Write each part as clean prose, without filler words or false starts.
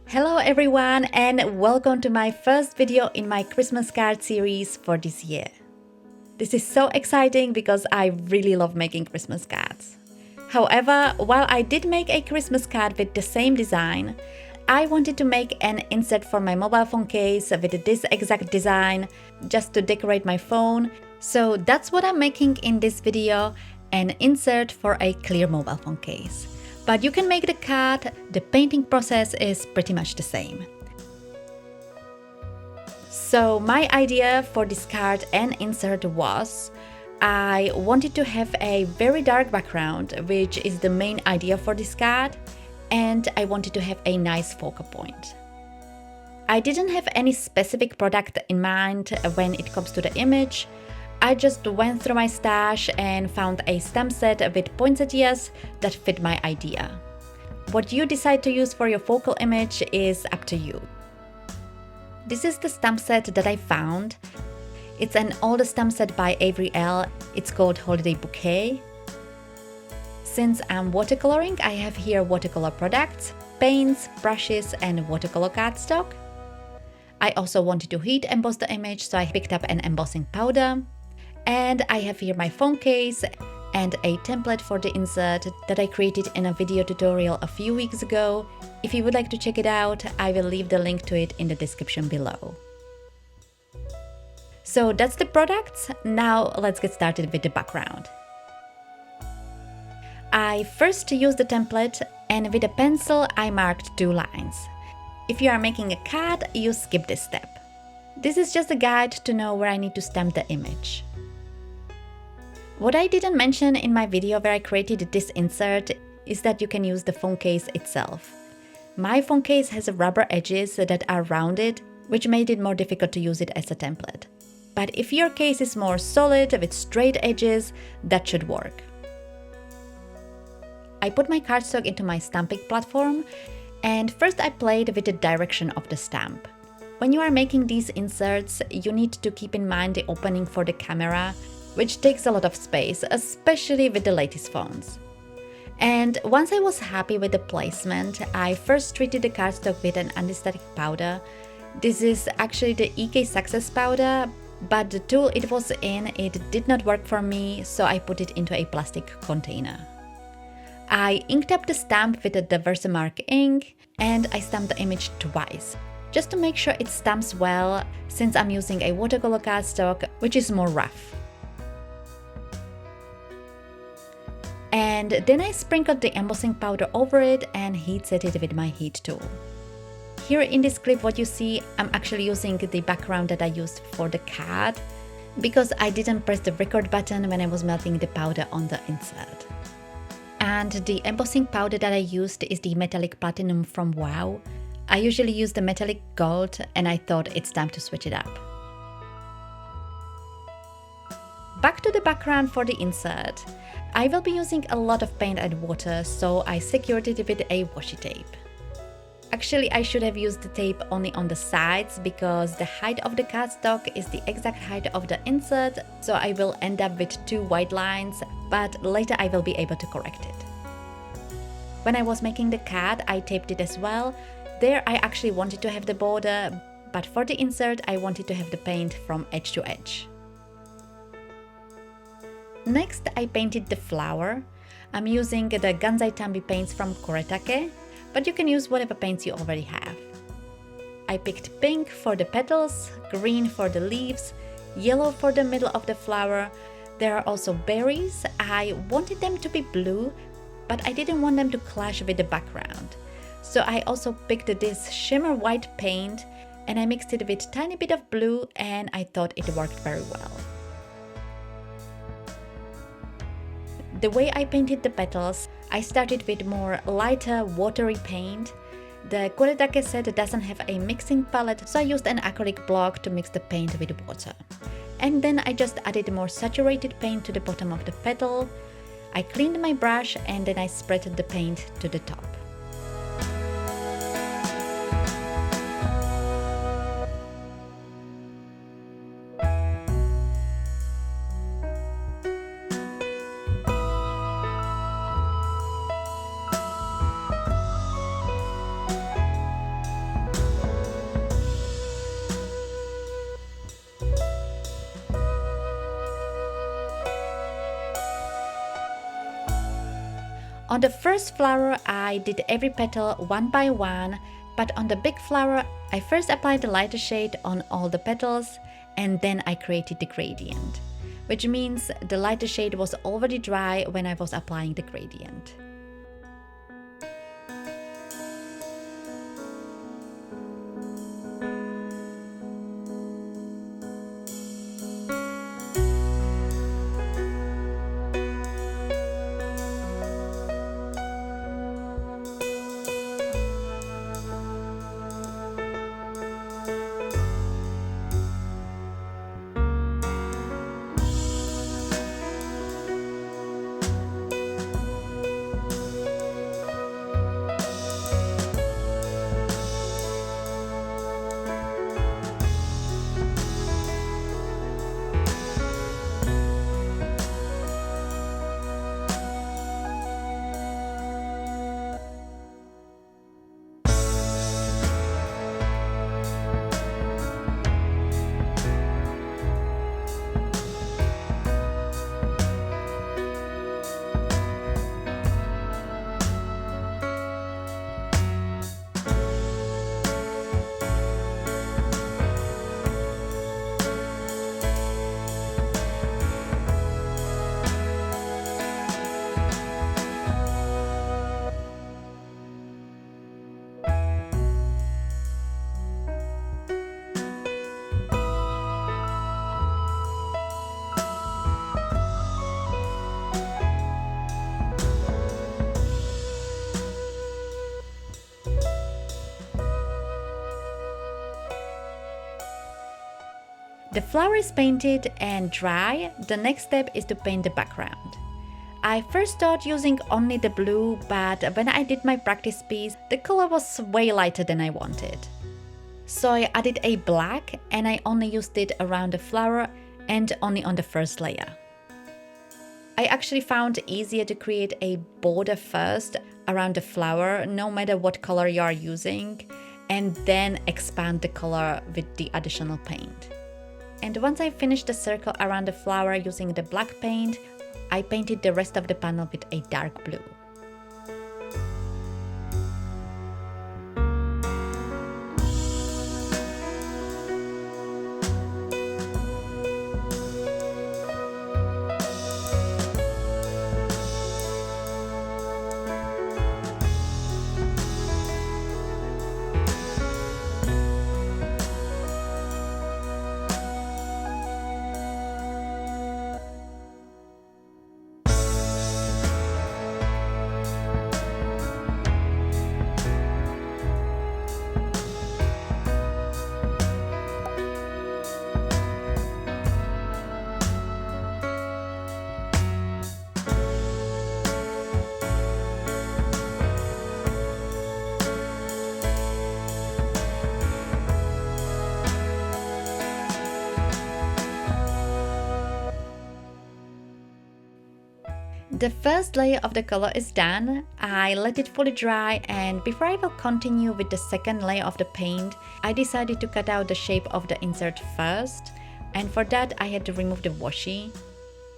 Hello everyone and welcome to my first video in my Christmas card series for this year. This is so exciting because I really love making Christmas cards. However, while I did make a Christmas card with the same design, I wanted to make an insert for my mobile phone case with this exact design just to decorate my phone. So that's what I'm making in this video, an insert for a clear mobile phone case. But you can make the card, the painting process is pretty much the same. So my idea for this card and insert was, I wanted to have a very dark background, which is the main idea for this card, and I wanted to have a nice focal point. I didn't have any specific product in mind when it comes to the image. I just went through my stash and found a stamp set with poinsettias that fit my idea. What you decide to use for your focal image is up to you. This is the stamp set that I found. It's an old stamp set by Avery L. It's called Holiday Bouquet. Since I'm watercoloring, I have here watercolor products, paints, brushes, and watercolor cardstock. I also wanted to heat emboss the image, so I picked up an embossing powder. And I have here my phone case and a template for the insert that I created in a video tutorial a few weeks ago. If you would like to check it out, I will leave the link to it in the description below. So that's the products. Now let's get started with the background. I first used the template and with a pencil I marked 2 lines. If you are making a card, you skip this step. This is just a guide to know where I need to stamp the image. What I didn't mention in my video where I created this insert is that you can use the phone case itself. My phone case has rubber edges that are rounded, which made it more difficult to use it as a template. But if your case is more solid with straight edges, that should work. I put my cardstock into my stamping platform, and first I played with the direction of the stamp. When you are making these inserts, you need to keep in mind the opening for the camera, which takes a lot of space, especially with the latest phones. And once I was happy with the placement, I first treated the cardstock with an anti-static powder. This is actually the EK Success powder, but the tool it was in, it did not work for me, so I put it into a plastic container. I inked up the stamp with the Versamark ink, and I stamped the image twice, just to make sure it stamps well, since I'm using a watercolor cardstock, which is more rough. And then I sprinkled the embossing powder over it and heat set it with my heat tool. Here in this clip what you see, I'm actually using the background that I used for the card, because I didn't press the record button when I was melting the powder on the insert. And the embossing powder that I used is the metallic platinum from Wow. I usually use the metallic gold, and I thought it's time to switch it up. Back to the background for the insert. I will be using a lot of paint and water, so I secured it with a washi tape. Actually, I should have used the tape only on the sides because the height of the cardstock is the exact height of the insert, so I will end up with 2 white lines, but later I will be able to correct it. When I was making the card, I taped it as well. There I actually wanted to have the border, but for the insert I wanted to have the paint from edge to edge. Next, I painted the flower. I'm using the Gansai Tambi paints from Koretake, but you can use whatever paints you already have. I picked pink for the petals, green for the leaves, yellow for the middle of the flower. There are also berries. I wanted them to be blue, but I didn't want them to clash with the background. So I also picked this shimmer white paint and I mixed it with a tiny bit of blue, and I thought it worked very well. The way I painted the petals, I started with more lighter watery paint. The Koretake set doesn't have a mixing palette, so I used an acrylic block to mix the paint with water. And then I just added more saturated paint to the bottom of the petal. I cleaned my brush and then I spread the paint to the top. On the first flower, I did every petal one by one, but on the big flower, I first applied the lighter shade on all the petals and then I created the gradient, which means the lighter shade was already dry when I was applying the gradient. The flower is painted and dry. The next step is to paint the background. I first thought using only the blue, but when I did my practice piece, the color was way lighter than I wanted. So I added a black and I only used it around the flower and only on the first layer. I actually found it easier to create a border first around the flower, no matter what color you are using, and then expand the color with the additional paint. And once I finished the circle around the flower using the black paint, I painted the rest of the panel with a dark blue. The first layer of the color is done. I let it fully dry, and before I will continue with the second layer of the paint, I decided to cut out the shape of the insert first, and for that I had to remove the washi.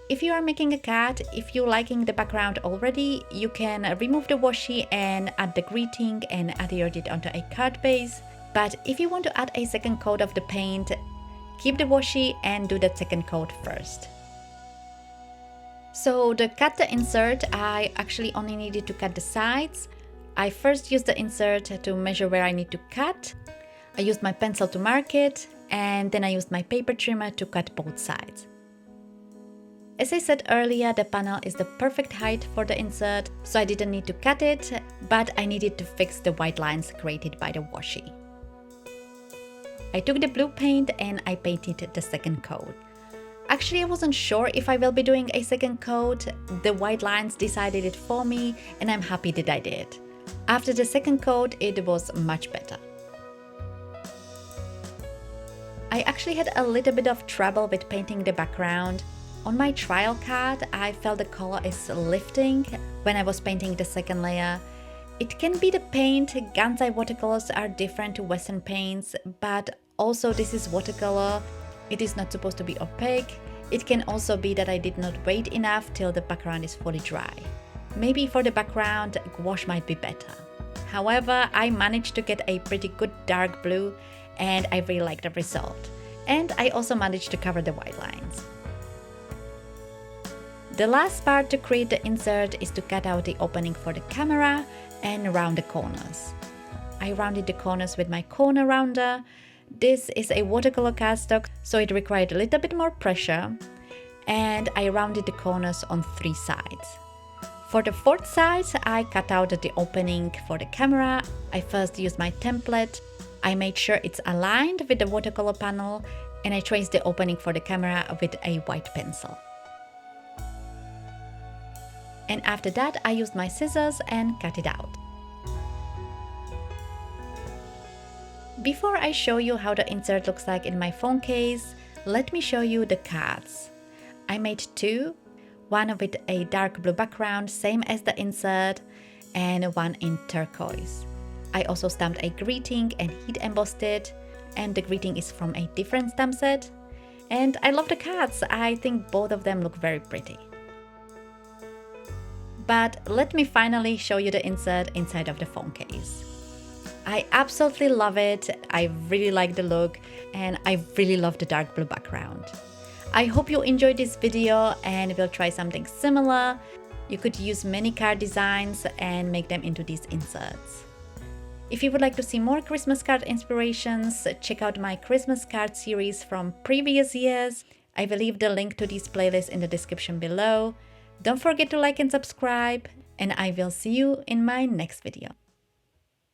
If you are making a card, if you're liking the background already, you can remove the washi and add the greeting and adhere it onto a card base. But if you want to add a second coat of the paint, keep the washi and do the second coat first. So to cut the insert, I actually only needed to cut the sides. I first used the insert to measure where I need to cut. I used my pencil to mark it, and then I used my paper trimmer to cut both sides. As I said earlier, the panel is the perfect height for the insert, so I didn't need to cut it, but I needed to fix the white lines created by the washi. I took the blue paint and I painted the second coat. Actually, I wasn't sure if I will be doing a second coat. The white lines decided it for me, and I'm happy that I did. After the second coat, it was much better. I actually had a little bit of trouble with painting the background. On my trial card, I felt the color is lifting when I was painting the second layer. It can be the paint. Gansai watercolors are different to Western paints, but also this is watercolor. It is not supposed to be opaque. It can also be that I did not wait enough till the background is fully dry. Maybe for the background, gouache might be better. However, I managed to get a pretty good dark blue and I really like the result. And I also managed to cover the white lines. The last part to create the insert is to cut out the opening for the camera and round the corners. I rounded the corners with my corner rounder. This is a watercolor cardstock, so it required a little bit more pressure. And I rounded the corners on 3 sides. For the 4th side, I cut out the opening for the camera. I first used my template. I made sure it's aligned with the watercolor panel and I traced the opening for the camera with a white pencil. And after that, I used my scissors and cut it out. Before I show you how the insert looks like in my phone case, let me show you the cards. I made 2, one with a dark blue background, same as the insert, and one in turquoise. I also stamped a greeting and heat embossed it, and the greeting is from a different stamp set. And I love the cards, I think both of them look very pretty. But let me finally show you the insert inside of the phone case. I absolutely love it, I really like the look, and I really love the dark blue background. I hope you enjoyed this video and we'll try something similar. You could use many card designs and make them into these inserts. If you would like to see more Christmas card inspirations, check out my Christmas card series from previous years. I will leave the link to these playlists in the description below. Don't forget to like and subscribe, and I will see you in my next video.